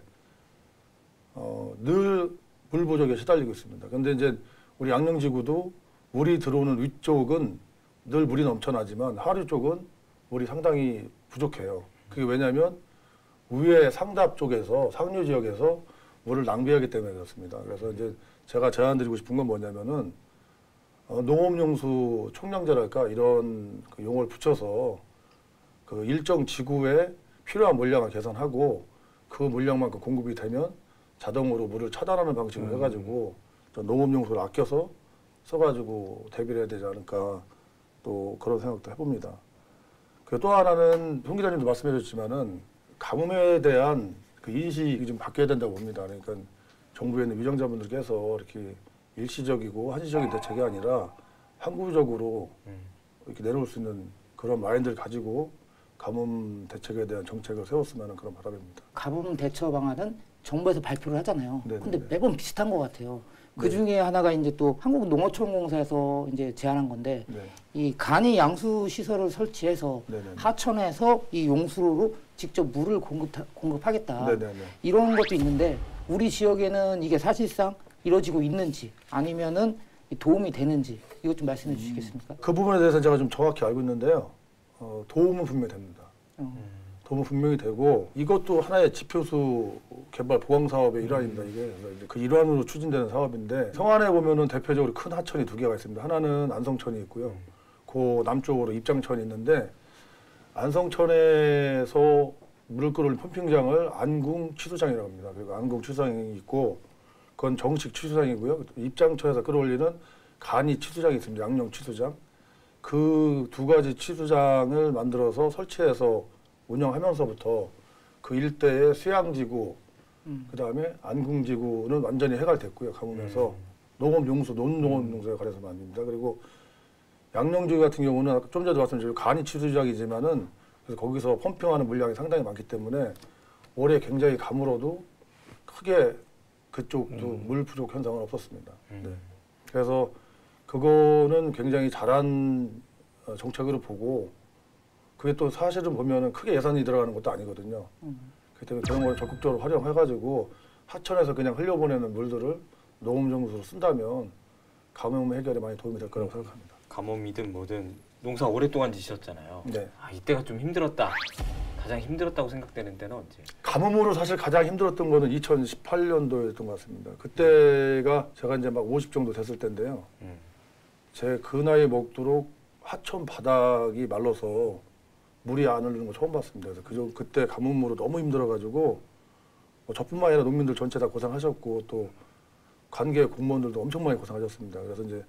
늘 물 부족에 시달리고 있습니다. 그런데 이제 우리 양령지구도 물이 들어오는 위쪽은 늘 물이 넘쳐나지만 하류 쪽은 물이 상당히 부족해요. 그게 왜냐하면 위에 상답 쪽에서 상류 지역에서 물을 낭비하기 때문에 그렇습니다. 그래서 이제 제가 제안드리고 싶은 건 뭐냐면은 농업용수 총량제랄까 이런 그 용어를 붙여서 그 일정 지구에 필요한 물량을 계산하고 그 물량만큼 공급이 되면 자동으로 물을 차단하는 방식으로 해가지고 농업용수를 아껴서 써가지고 대비를 해야 되지 않을까 또 그런 생각도 해봅니다. 그리고 또 하나는 홍 기자님도 말씀해 주셨지만은 가뭄에 대한 그 인식이 좀 바뀌어야 된다고 봅니다. 그러니까 정부에 있는 위정자분들께서 이렇게 일시적이고 한시적인 대책이 아니라 항구적으로 이렇게 내놓을 수 있는 그런 마인드를 가지고 가뭄 대책에 대한 정책을 세웠으면 하는 그런 바람입니다. 가뭄 대처 방안은 정부에서 발표를 하잖아요. 네네네. 근데 매번 비슷한 것 같아요. 그 중에 하나가 이제 또 한국농어촌공사에서 이제 제안한 건데 네. 이 간이 양수 시설을 설치해서 네네네. 하천에서 이 용수로로 직접 물을 공급하겠다. 네네네. 이런 것도 있는데 우리 지역에는 이게 사실상 이루어지고 있는지 아니면은 도움이 되는지 이것 좀 말씀해 주시겠습니까? 그 부분에 대해서 제가 좀 정확히 알고 있는데요. 도움은 분명히 됩니다. 도움은 분명히 되고 이것도 하나의 지표수 개발 보강 사업의 일환입니다. 이게 그래서 이제 그 일환으로 추진되는 사업인데 성안에 보면은 대표적으로 큰 하천이 두 개가 있습니다. 하나는 안성천이 있고요. 그 남쪽으로 입장천이 있는데 안성천에서 물을 끌어올린 펌핑장을 안궁 취수장이라고 합니다. 그리고 안궁 취수장이 있고 그건 정식 취수장이고요. 입장천에서 끌어올리는 간이 취수장이 있습니다. 양령 취수장. 그 두 가지 취수장을 만들어서 설치해서 운영하면서부터 그 일대의 수양지구, 그다음에 안궁지구는 완전히 해결됐고요. 가뭄에서 농업용수, 논농업용수에 관해서 만듭니다. 그리고 양령지구 같은 경우는 좀 전에 말씀드린 간이 취수장이지만은 그래서 거기서 펌핑하는 물량이 상당히 많기 때문에 올해 굉장히 가물어도 크게 그쪽도 물 부족 현상은 없었습니다. 네. 그래서 그거는 굉장히 잘한 정책으로 보고 그게 또 사실은 보면은 크게 예산이 들어가는 것도 아니거든요. 그렇기 때문에 그런 걸 적극적으로 활용해가지고 하천에서 그냥 흘려보내는 물들을 농업용수로 쓴다면 가뭄 해결에 많이 도움이 될 거라고 생각합니다. 가뭄이든 뭐든 농사 오랫동안 지셨잖아요. 네. 이때가 좀 힘들었다. 가장 힘들었다고 생각되는 때는 언제? 가뭄으로 사실 가장 힘들었던 거는 2018년도였던 것 같습니다. 그때가 제가 이제 막 50 정도 됐을 때인데요. 제 그 나이에 먹도록 하천 바닥이 말라서 물이 안 흐르는 거 처음 봤습니다. 그래서 그때 가뭄으로 너무 힘들어가지고 저뿐만 아니라 농민들 전체 다 고생하셨고 또 관계 공무원들도 엄청 많이 고생하셨습니다. 그래서 이제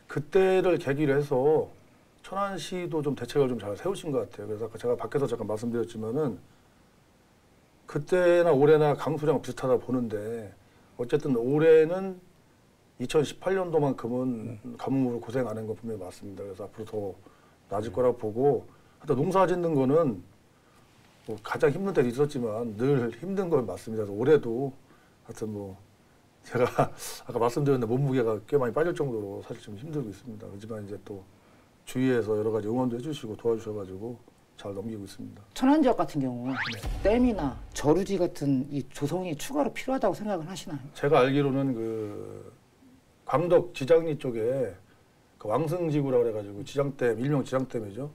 그때를 계기로 해서 천안시도 좀 대책을 좀 잘 세우신 것 같아요. 그래서 아까 제가 밖에서 잠깐 말씀드렸지만은 그때나 올해나 강수량 비슷하다 보는데 어쨌든 올해는 2018년도만큼은 가뭄으로 고생 안 한 건 분명히 맞습니다. 그래서 앞으로 더 나아질 거라고 보고 하여튼 농사 짓는 거는 뭐 가장 힘든 때도 있었지만 늘 힘든 건 맞습니다. 그래서 올해도 하여튼 뭐 제가 아까 말씀드렸는데 몸무게가 꽤 많이 빠질 정도로 사실 좀 힘들고 있습니다. 하지만 이제 또 주위에서 여러 가지 응원도 해주시고 도와주셔가지고 잘 넘기고 있습니다. 천안 지역 같은 경우 댐이나 저루지 같은 이 조성이 추가로 필요하다고 생각을 하시나요? 제가 알기로는 그 광덕 지장리 쪽에 그 왕승지구라고 해가지고 지장댐, 일명 지장댐이죠.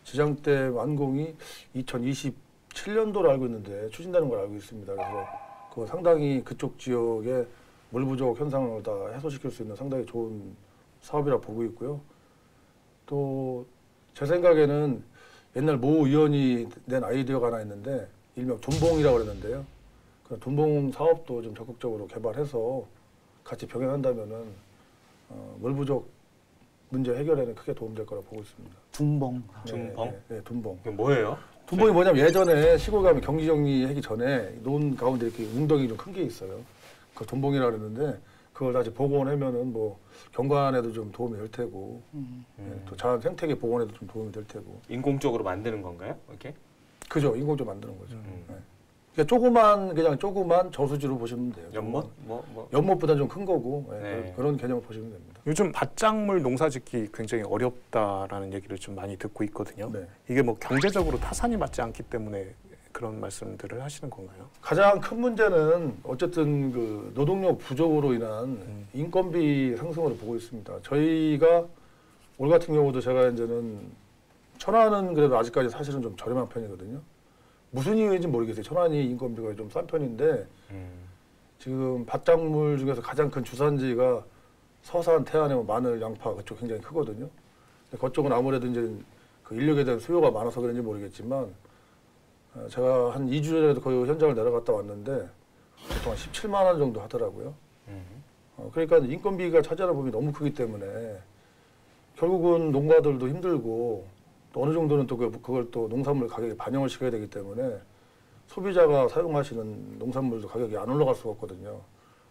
지장댐 완공이 2027년도로 알고 있는데 추진되는 걸 알고 있습니다. 그래서 그 그거 상당히 그쪽 지역의 물 부족 현상을 다 해소시킬 수 있는 상당히 좋은 사업이라 보고 있고요. 또 제 생각에는 옛날 모 의원이 낸 아이디어가 하나 있는데 일명 둔봉이라고 그랬는데요. 그 둔봉 사업도 좀 적극적으로 개발해서 같이 병행한다면은 물 부족 문제 해결에는 크게 도움될 거라 보고 있습니다. 둔봉. 둔봉? 네, 둔봉. 이게 뭐예요? 둔봉이 뭐냐면 예전에 시골 가면 경기 정리하기 전에 논 가운데 이렇게 웅덩이 좀 큰 게 있어요. 그 둔봉이라고 그랬는데 그걸 다시 복원하면은 뭐 경관에도 좀 도움이 될 테고 또 자연 생태계 복원에도 좀 도움이 될 테고. 인공적으로 만드는 건가요? 이렇게? 그죠. 인공적으로 만드는 거죠. 네. 그러니까 그냥 조그만 저수지로 보시면 돼요. 연못? 연못보다 좀 큰 거고 네. 그런 개념을 보시면 됩니다. 요즘 밭작물 농사짓기 굉장히 어렵다라는 얘기를 좀 많이 듣고 있거든요. 네. 이게 뭐 경제적으로 타산이 맞지 않기 때문에 그런 말씀들을 하시는 건가요? 가장 큰 문제는 어쨌든 그 노동력 부족으로 인한 인건비 상승으로 보고 있습니다. 저희가 올 같은 경우도 제가 이제는 천안은 그래도 아직까지 사실은 좀 저렴한 편이거든요. 무슨 이유인지 모르겠어요. 천안이 인건비가 좀 싼 편인데 지금 밭작물 중에서 가장 큰 주산지가 서산, 태안에 마늘, 양파 그쪽 굉장히 크거든요. 근데 그쪽은 아무래도 이제 그 인력에 대한 수요가 많아서 그런지 모르겠지만 제가 한 2주 전에도 거의 현장을 내려갔다 왔는데 보통 한 17만 원 정도 하더라고요. 그러니까 인건비가 차지하는 부분이 너무 크기 때문에 결국은 농가들도 힘들고 또 어느 정도는 또 그걸 또 농산물 가격에 반영을 시켜야 되기 때문에 소비자가 사용하시는 농산물도 가격이 안 올라갈 수가 없거든요.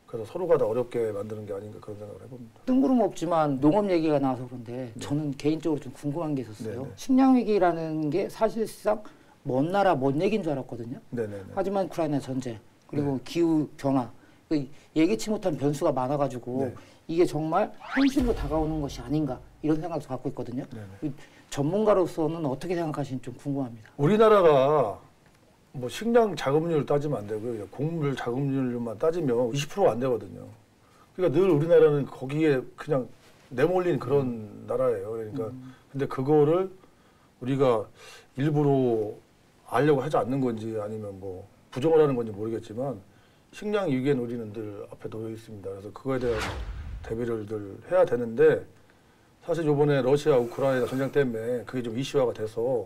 그래서 서로가 다 어렵게 만드는 게 아닌가 그런 생각을 해봅니다. 뜬구름없지만 농업 얘기가 나와서 그런데 저는 개인적으로 좀 궁금한 게 있었어요. 네네. 식량위기라는 게 사실상 먼 나라 먼 얘기인 줄 알았거든요. 네네네. 하지만 우크라이나 전쟁 그리고 기후 변화 예기치 못한 변수가 많아가지고 네. 이게 정말 현실로 다가오는 것이 아닌가 이런 생각도 갖고 있거든요. 네네. 전문가로서는 어떻게 생각하시는지 좀 궁금합니다. 우리나라가 뭐 식량 자급률 따지면 안 되고요. 곡물 자급률만 따지면 20%가 안 되거든요. 그러니까 늘 우리나라는 거기에 그냥 내몰린 그런 나라예요. 그러니까 근데 그거를 우리가 일부러 알려고 하지 않는 건지 아니면 뭐 부정을 하는 건지 모르겠지만 식량 위기엔 우리는 늘 앞에 놓여 있습니다. 그래서 그거에 대한 대비를 늘 해야 되는데 사실 이번에 러시아 우크라이나 전쟁 때문에 그게 좀 이슈화가 돼서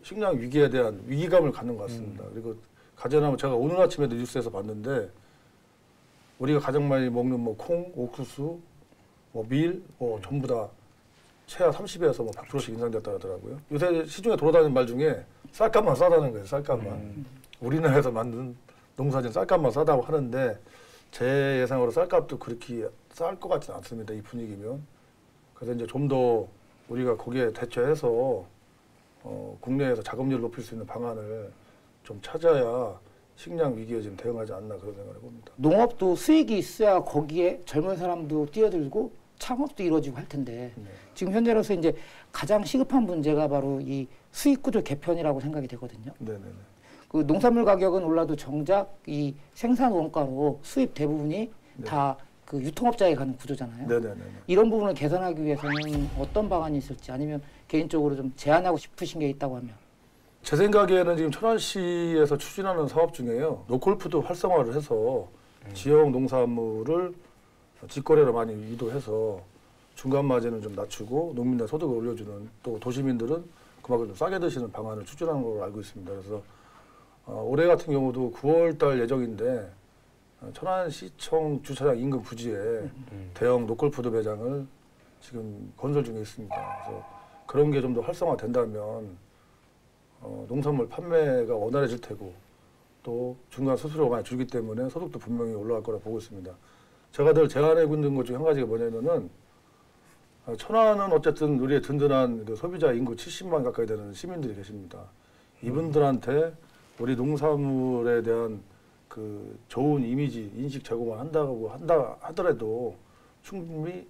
식량 위기에 대한 위기감을 갖는 것 같습니다. 그리고 가져나면 제가 오늘 아침에도 뉴스에서 봤는데 우리가 가장 많이 먹는 뭐 콩, 옥수수, 뭐 밀, 뭐 전부 다 최하 30에서 뭐 100%씩 인상됐다 하더라고요. 요새 시중에 돌아다니는 말 중에 쌀값만 싸다는 거예요. 쌀값만. 우리나라에서 만든 농사진 쌀값만 싸다고 하는데 제 예상으로 쌀값도 그렇게 쌀 것 같지는 않습니다. 이 분위기면. 그래서 이제 좀 더 우리가 거기에 대처해서 국내에서 자급률을 높일 수 있는 방안을 좀 찾아야 식량 위기에 지금 대응하지 않나 그런 생각을 해봅니다. 농업도 수익이 있어야 거기에 젊은 사람도 뛰어들고 창업도 이루어지고 할 텐데 네. 지금 현재로서 이제 가장 시급한 문제가 바로 이 수익 구조 개편이라고 생각이 되거든요. 네네네. 그 농산물 가격은 올라도 정작 이 생산 원가로 수입 대부분이 네. 다 그 유통업자에 가는 구조잖아요. 네네네. 이런 부분을 개선하기 위해서는 어떤 방안이 있을지 아니면 개인적으로 좀 제안하고 싶으신 게 있다고 하면. 제 생각에는 지금 천안시에서 추진하는 사업 중에요. 노콜푸드 활성화를 해서 지역 농산물을 직거래로 많이 유도해서 중간 마진을 좀 낮추고 농민들 소득을 올려주는 또 도시민들은 그만큼 좀 싸게 드시는 방안을 추진하는 걸로 알고 있습니다. 그래서 올해 같은 경우도 9월달 예정인데 천안시청 주차장 인근 부지에 대형 노콜푸드 매장을 지금 건설 중에 있습니다. 그래서 그런 게 좀 더 활성화된다면 농산물 판매가 원활해질 테고 또 중간 수수료가 많이 줄기 때문에 소득도 분명히 올라갈 거라 보고 있습니다. 제가 늘 제안하고 있는 것 중에 한 가지가 뭐냐면은 천안은 어쨌든 우리의 든든한 그 소비자 인구 70만 가까이 되는 시민들이 계십니다. 이분들한테 우리 농산물에 대한 그 좋은 이미지, 인식 제공을 한다 하더라도 충분히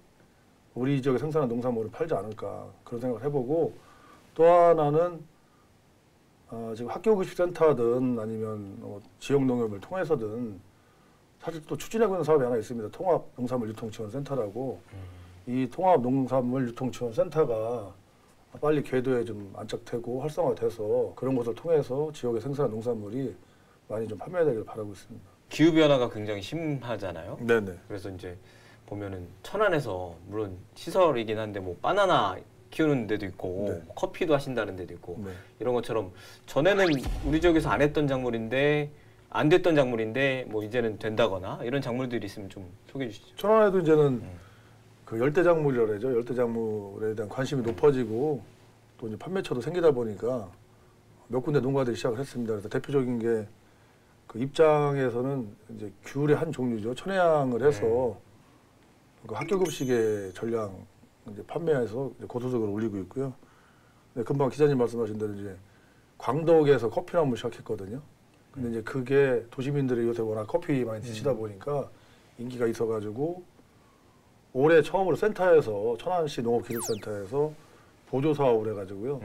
우리 지역에 생산한 농산물을 팔지 않을까 그런 생각을 해보고 또 하나는 지금 학교급식센터든 아니면 지역 농협을 통해서든 사실 또 추진하고 있는 사업이 하나 있습니다. 통합 농산물 유통지원센터라고 이 통합 농산물 유통지원센터가 빨리 궤도에 좀 안착되고 활성화돼서 그런 것을 통해서 지역에 생산한 농산물이 많이 좀 판매되길 바라고 있습니다. 기후 변화가 굉장히 심하잖아요. 네네. 그래서 이제 보면은 천안에서 물론 시설이긴 한데 뭐 바나나 키우는 데도 있고 네. 커피도 하신다는 데도 있고 네. 이런 것처럼 전에는 우리 지역에서 안 했던 작물인데 안 됐던 작물인데 뭐 이제는 된다거나 이런 작물들이 있으면 좀 소개해 주시죠. 천안에도 이제는 그 열대작물이라고 그러죠. 열대작물에 대한 관심이 높아지고 또 이제 판매처도 생기다 보니까 몇 군데 농가들이 시작을 했습니다. 그래서 대표적인 게 그 입장에서는 이제 귤의 한 종류죠. 천혜향을 해서 그 학교급식의 전량 이제 판매해서 이제 고소득을 올리고 있고요. 네, 금방 기자님 말씀하신 대로 이제 광덕에서 커피나무 시작했거든요. 근데 이제 그게 도시민들이 요새 워낙 커피 많이 드시다 보니까 인기가 있어가지고 올해 처음으로 센터에서 천안시 농업기술센터에서 보조 사업을 해가지고요.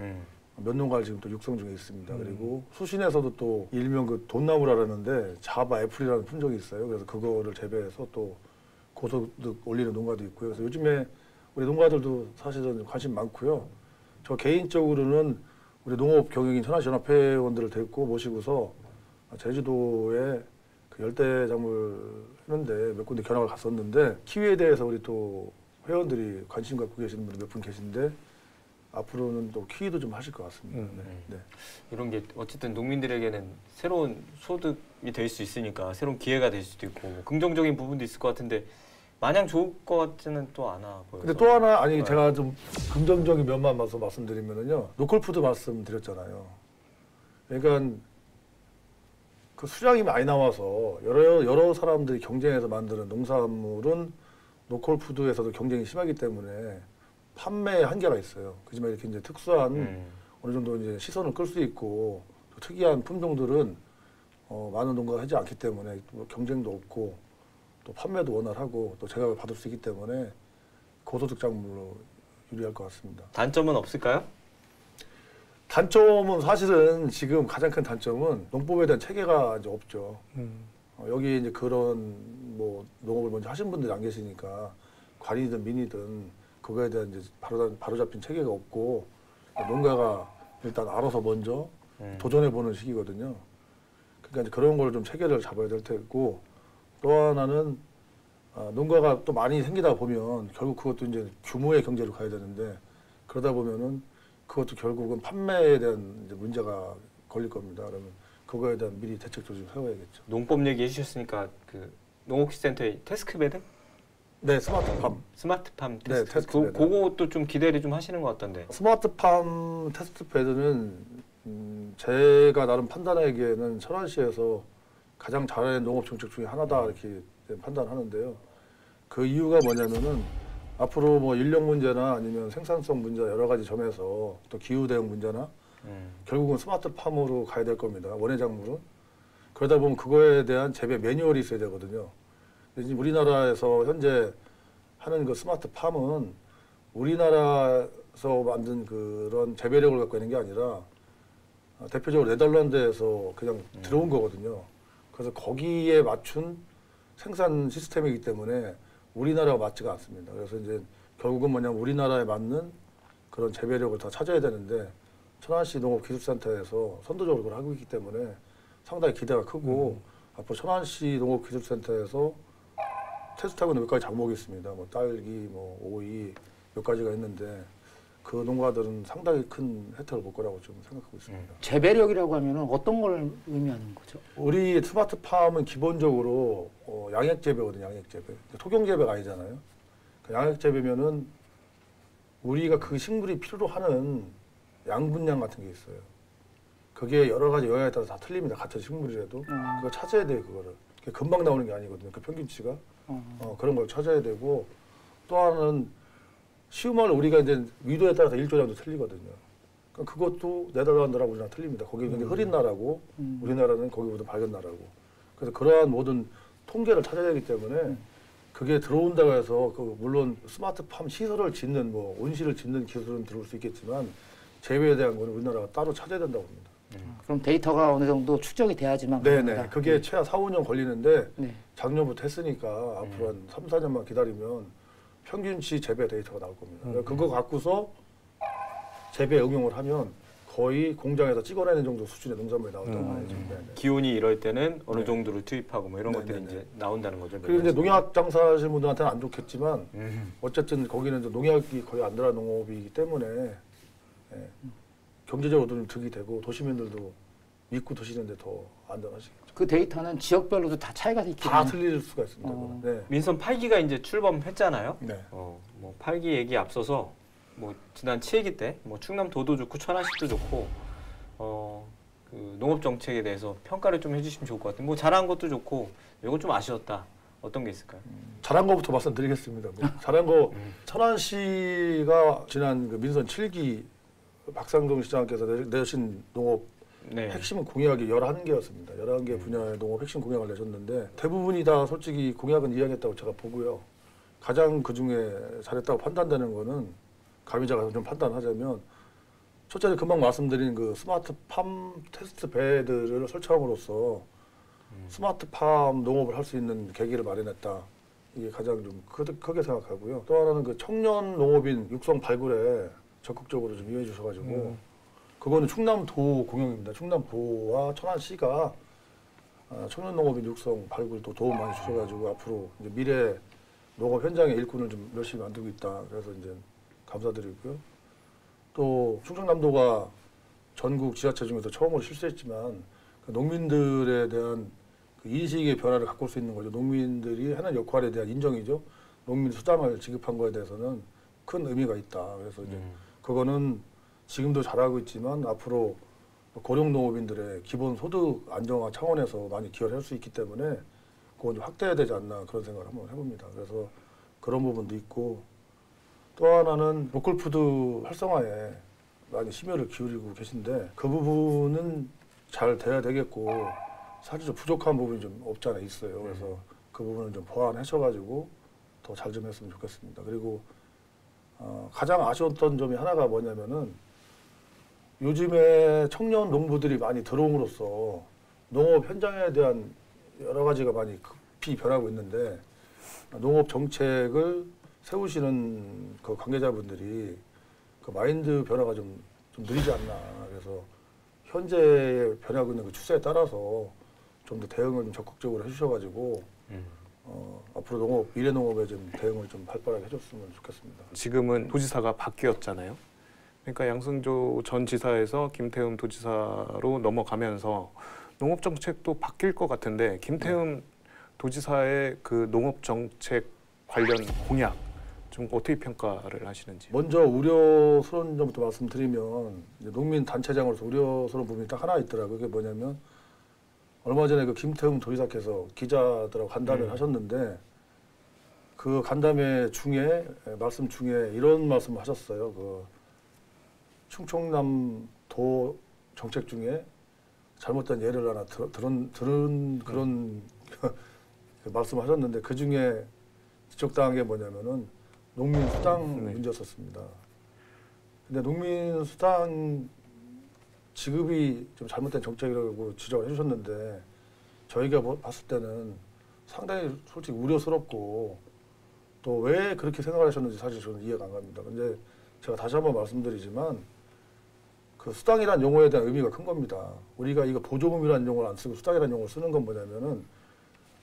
몇 농가를 지금 또 육성 중에 있습니다. 그리고 수신에서도 또 일명 그 돈나무라는데 자바 애플이라는 품종이 있어요. 그래서 그거를 재배해서 또 고소득 올리는 농가도 있고요. 그래서 요즘에 우리 농가들도 사실은 관심 많고요. 저 개인적으로는 우리 농업 경영인 천안시 연합회원들을 데리고 모시고서 제주도에 그 열대작물 했는데 몇 군데 견학을 갔었는데 키위에 대해서 우리 또 회원들이 관심 갖고 계시는 분이 몇 분 계신데 앞으로는 또 키위도 좀 하실 것 같습니다. 네. 이런 게 어쨌든 농민들에게는 새로운 소득이 될 수 있으니까 새로운 기회가 될 수도 있고 뭐 긍정적인 부분도 있을 것 같은데 마냥 좋을 것 같지는 또 않아 보여서. 근데 또 하나 아니 제가 좀 긍정적인 면만 말씀드리면은요. 노컬푸드 말씀드렸잖아요. 그러니까 그 수량이 많이 나와서 여러 사람들이 경쟁해서 만드는 농산물은 노컬푸드에서도 경쟁이 심하기 때문에 판매에 한계가 있어요. 그지만 이렇게 이제 특수한 어느 정도 이제 시선을 끌 수 있고 또 특이한 품종들은 많은 농가가 하지 않기 때문에 또 경쟁도 없고 또 판매도 원활하고 또 제각을 받을 수 있기 때문에 고소득 작물로 유리할 것 같습니다. 단점은 없을까요? 단점은 사실은 지금 가장 큰 단점은 농법에 대한 체계가 이제 없죠. 여기 이제 그런 뭐 농업을 먼저 하신 분들이 안 계시니까 관이든 민이든 그거에 대한 이제 바로 잡힌 체계가 없고 농가가 일단 알아서 먼저 도전해 보는 시기거든요. 그러니까 이제 그런 걸 좀 체계를 잡아야 될 테고 또 하나는 농가가 또 많이 생기다 보면 결국 그것도 이제 규모의 경제로 가야 되는데 그러다 보면은 그것도 결국은 판매에 대한 이제 문제가 걸릴 겁니다. 그러면 그거에 대한 미리 대책도 좀 세워야겠죠. 농법 얘기해 주셨으니까 그 농업기센터의 테스크베드? 네, 스마트팜. 스마트팜 네, 테스트. 테스트베드. 그것도 좀 기대를 좀 하시는 것 같던데. 스마트팜 테스트베드는 제가 나름 판단하기에는 천안시에서 가장 잘하는 농업 정책 중에 하나다 이렇게 판단하는데요. 그 이유가 뭐냐면은 앞으로 뭐 인력 문제나 아니면 생산성 문제 여러 가지 점에서 또 기후 대응 문제나 결국은 스마트팜으로 가야 될 겁니다. 원예 작물은. 그러다 보면 그거에 대한 재배 매뉴얼이 있어야 되거든요. 근데 지금 우리나라에서 현재 하는 그 스마트팜은 우리나라에서 만든 그런 재배력을 갖고 있는 게 아니라 대표적으로 네덜란드에서 그냥 들어온 거거든요. 그래서 거기에 맞춘 생산 시스템이기 때문에 우리나라가 맞지가 않습니다. 그래서 이제 결국은 뭐냐면 우리나라에 맞는 그런 재배력을 다 찾아야 되는데 천안시 농업기술센터에서 선도적으로 그걸 하고 있기 때문에 상당히 기대가 크고 앞으로 천안시 농업기술센터에서 테스트하고는 몇 가지 작목이 있습니다. 뭐 딸기, 뭐 오이 몇 가지가 있는데 그 농가들은 상당히 큰 혜택을 볼 거라고 좀 생각하고 있습니다. 재배력이라고 하면 어떤 걸 의미하는 거죠? 우리 스마트팜은 기본적으로 양액 재배거든요. 양액 재배. 토경 재배가 아니잖아요. 양액 재배면은 우리가 그 식물이 필요로 하는 양분량 같은 게 있어요. 그게 여러 가지 영향에 따라서 다 틀립니다. 같은 식물이라도 그거 찾아야 돼요. 그거를. 그게 금방 나오는 게 아니거든요. 그 평균치가 그런 걸 찾아야 되고 또 하나는 시우마를 우리가 이제 위도에 따라서 일조량도 틀리거든요. 그러니까 그것도 네덜란드랑 우리나라 틀립니다. 거기 굉장히 흐린 나라고 우리나라는 거기보다 밝은 나라고. 그래서 그러한 모든 통계를 찾아야 되기 때문에 그게 들어온다고 해서 그 물론 스마트팜 시설을 짓는 뭐 온실을 짓는 기술은 들어올 수 있겠지만 재배에 대한 거는 우리나라가 따로 찾아야 된다고 봅니다. 그럼 데이터가 어느 정도 축적이 돼야지만 네네. 가능하다. 그게 최하 4, 5년 걸리는데 네. 작년부터 했으니까 앞으로 한 3, 4년만 기다리면 평균치 재배 데이터가 나올 겁니다. 그거 갖고서 재배 응용을 하면 거의 공장에서 찍어내는 정도 수준의 농산물이 나온다고 봐야죠. 네, 네. 기온이 이럴 때는 어느 네. 정도로 투입하고 뭐 이런 네, 것들이 네, 네. 이제 나온다는 거죠. 그리고 이제 농약 장사하시는 분들한테는 안 좋겠지만 음. 어쨌든 거기는 이제 농약이 거의 안 들어간 농업이기 때문에 예, 경제적으로도 좀 득이 되고 도시민들도 믿고 드시는데 더 안전하시겠죠. 그 데이터는 지역별로도 다 차이가 있기 다 때문에 틀릴 수가 있습니다. 어. 그거는. 네. 민선 8기가 이제 출범했잖아요. 네. 뭐 8기 얘기 앞서서 뭐 지난 7기 때 뭐 충남도도 좋고 천안시도 좋고 그 농업 정책에 대해서 평가를 좀 해주시면 좋을 것 같아요. 뭐 잘한 것도 좋고 이건 좀 아쉬웠다. 어떤 게 있을까요? 잘한 거부터 말씀드리겠습니다. 뭐 잘한 거 천안시가 지난 그 민선 7기 박상동 시장께서 내신 농업 네. 핵심 공약이 11개였습니다. 11개 분야의 농업 핵심 공약을 내셨는데 대부분이 다 솔직히 공약은 이행했다고 제가 보고요. 가장 그중에 잘했다고 판단되는 거는 가미자가 좀 판단하자면 첫째는 금방 말씀드린 그 스마트 팜 테스트 베드를 설치함으로써 스마트 팜 농업을 할 수 있는 계기를 마련했다. 이게 가장 좀 크게 생각하고요. 또 하나는 그 청년 농업인 육성 발굴에 적극적으로 좀 이용해 주셔가지고 그거는 충남도 공영입니다. 충남도와 천안시가 청년 농업인 육성 발굴도 도움 많이 주셔가지고 앞으로 이제 미래 농업 현장의 일꾼을 좀 열심히 만들고 있다. 그래서 이제 감사드리고요. 또 충청남도가 전국 지자체 중에서 처음으로 실수했지만 그 농민들에 대한 그 인식의 변화를 갖고 올 수 있는 거죠. 농민들이 하는 역할에 대한 인정이죠. 농민 수당을 지급한 거에 대해서는 큰 의미가 있다. 그래서 이제 그거는 지금도 잘하고 있지만 앞으로 고령 농업인들의 기본 소득 안정화 차원에서 많이 기여를 할 수 있기 때문에 그건 좀 확대해야 되지 않나 그런 생각을 한번 해봅니다. 그래서 그런 부분도 있고 또 하나는 로컬푸드 활성화에 많이 심혈을 기울이고 계신데 그 부분은 잘 돼야 되겠고 사실 좀 부족한 부분이 좀 없지 않아 있어요. 그래서 그 부분을 좀 보완하셔가지고 더 잘 좀 했으면 좋겠습니다. 그리고 가장 아쉬웠던 점이 하나가 뭐냐면은 요즘에 청년 농부들이 많이 들어옴으로써 농업 현장에 대한 여러 가지가 많이 급히 변하고 있는데 농업 정책을 세우시는 그 관계자분들이 그 마인드 변화가 좀 느리지 않나. 그래서 현재 변하고 있는 그 추세에 따라서 좀 더 대응을 좀 적극적으로 해주셔가지고 앞으로 미래 농업에 좀 대응을 좀 활발하게 해줬으면 좋겠습니다. 지금은 도지사가 바뀌었잖아요. 그러니까 양승조 전 지사에서 김태흠 도지사로 넘어가면서 농업 정책도 바뀔 것 같은데 김태흠 도지사의 그 농업 정책 관련 공약 좀 어떻게 평가를 하시는지. 먼저 우려스러운 점부터 말씀드리면 이제 농민 단체장으로서 우려스러운 부분이 딱 하나 있더라고요. 그게 뭐냐면 얼마 전에 그 김태흠 도지사께서 기자들하고 간담회를 하셨는데 그 간담회 중에 말씀 중에 이런 말씀을 하셨어요. 그 충청남도 정책 중에 잘못된 예를 하나 들은 그런 말씀을 하셨는데 그 중에 지적당한 게 뭐냐면은 농민 수당 문제였었습니다. 근데 농민 수당 지급이 좀 잘못된 정책이라고 지적을 해주셨는데 저희가 봤을 때는 상당히 솔직히 우려스럽고 또 왜 그렇게 생각을 하셨는지 사실 저는 이해가 안 갑니다. 근데 제가 다시 한번 말씀드리지만 그 수당이라는 용어에 대한 의미가 큰 겁니다. 우리가 이거 보조금이라는 용어를 안 쓰고 수당이라는 용어를 쓰는 건 뭐냐면은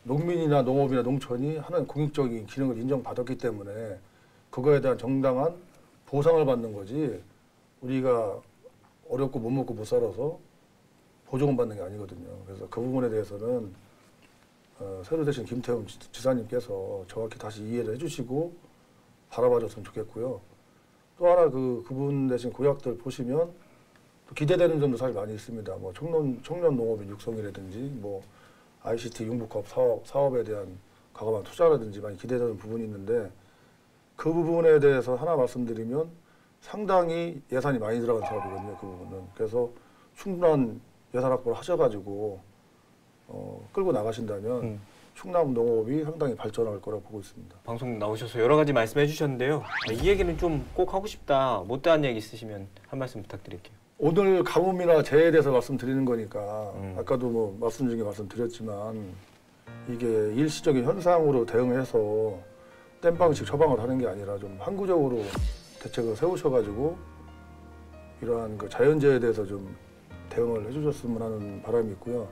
농민이나 농업이나 농촌이 하는 공익적인 기능을 인정받았기 때문에 그거에 대한 정당한 보상을 받는 거지 우리가 어렵고 못 먹고 못 살아서 보조금 받는 게 아니거든요. 그래서 그 부분에 대해서는 새로 되신 김태흠 지사님께서 정확히 다시 이해를 해주시고 바라봐줬으면 좋겠고요. 또 하나 그분 내신 공약들 보시면 또 기대되는 점도 사실 많이 있습니다. 뭐 청년 농업인 육성이라든지 뭐 ICT 융복합 사업에 대한 과감한 투자라든지 많이 기대되는 부분이 있는데 그 부분에 대해서 하나 말씀드리면 상당히 예산이 많이 들어간 사업이거든요. 그 부분은. 그래서 충분한 예산 확보를 하셔가지고 끌고 나가신다면 충남 농업이 상당히 발전할 거라고 보고 있습니다. 방송 나오셔서 여러 가지 말씀해 주셨는데요. 이 얘기는 좀 꼭 하고 싶다. 못다한 얘기 있으시면 한 말씀 부탁드릴게요. 오늘 가뭄이나 재해에 대해서 말씀드리는 거니까 아까도 뭐 말씀 중에 말씀드렸지만 이게 일시적인 현상으로 대응해서 땜빵식 처방을 하는 게 아니라 좀 항구적으로 대책을 세우셔가지고 이러한 그 자연재해에 대해서 좀 대응을 해주셨으면 하는 바람이 있고요.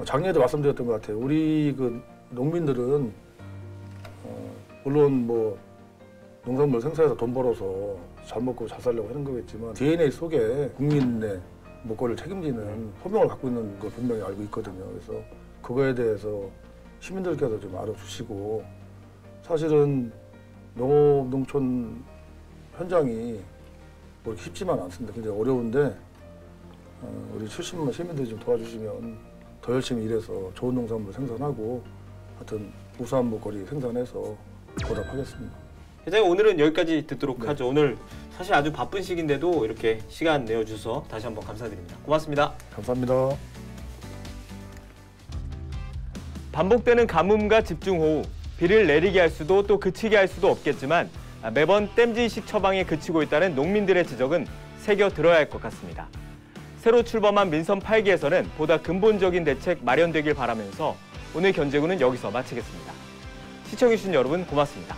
작년에도 말씀드렸던 것 같아요. 우리 그 농민들은 물론 뭐 농산물 생산해서 돈 벌어서 잘 먹고 잘 살려고 하는 거겠지만 DNA 속에 국민의 먹거리를 책임지는 소명을 갖고 있는 걸 분명히 알고 있거든요. 그래서 그거에 대해서 시민들께서 좀 알아주시고, 사실은 농업 농촌 현장이 뭐 이렇게 쉽지만 않습니다. 굉장히 어려운데 우리 70만 시민들이 좀 도와주시면 더 열심히 일해서 좋은 농산물 생산하고 하여튼 우수한 먹거리 생산해서 보답하겠습니다. 회장님, 오늘은 여기까지 듣도록 네. 하죠. 오늘 사실 아주 바쁜 시기인데도 이렇게 시간 내어주셔서 다시 한번 감사드립니다. 고맙습니다. 감사합니다. 반복되는 가뭄과 집중호우, 비를 내리게 할 수도 또 그치게 할 수도 없겠지만 매번 땜질식 처방에 그치고 있다는 농민들의 지적은 새겨 들어야 할 것 같습니다. 새로 출범한 민선 8기에서는 보다 근본적인 대책 마련되길 바라면서 오늘 견제구는 여기서 마치겠습니다. 시청해주신 여러분 고맙습니다.